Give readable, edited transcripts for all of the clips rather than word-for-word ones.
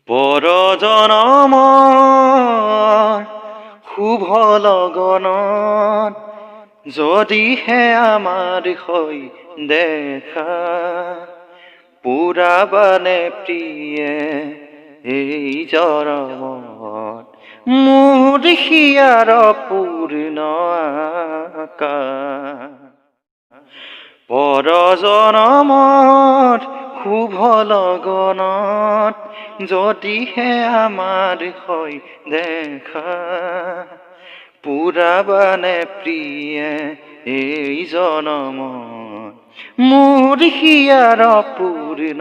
পৰজনমৰ শুভ লগনত যদিহে আমাৰ হৈ দেখা পুৰাবানে প্ৰিয়ে এই জনমত মোৰ হিয়াৰ পূৰ্ণ আকাশ পৰজনমত শুভ লগনত যদিহে আমাৰ হৈ দেখা পুৰাবানে প্ৰিয়ে এই জনমত মোৰ হিয়াৰ পূৰ্ণ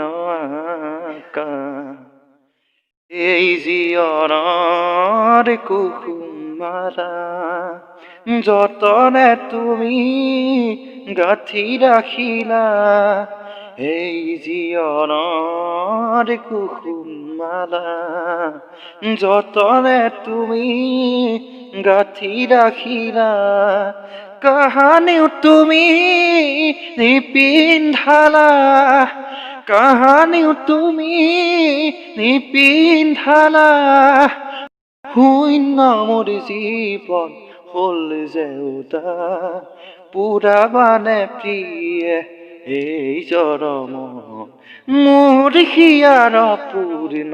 আকাশ এই জীৱনৰ কুসুমালা যতনে তুমি গাঁঠি ৰাখিলা এই জীৱনৰ কুসুমালা যতনে তুমি গাঁঠি ৰাখিলা কাহানিও তুমি নিপিন্ধালা কাহানিও তুমি নিপিন্ধালা শূন্য মোৰ জীৱন হ'ল জেউতা পুৰাবানে প্ৰিয়ে এই জনমত মোৰ হিয়াৰ পূৰ্ণ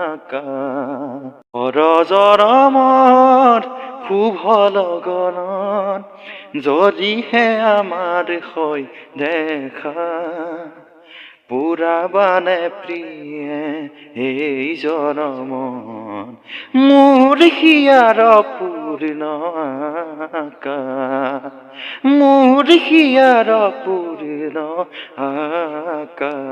আকাশ পৰজনমত শুভ লগনত যদিহে আমাৰ হৈ দেখা পুৰাবানে প্ৰিয়ে এই জনমত মোৰ হিয়াৰ পূৰ্ণ আকাশ মোৰ হিয়াৰ পূৰ্ণ আকাশ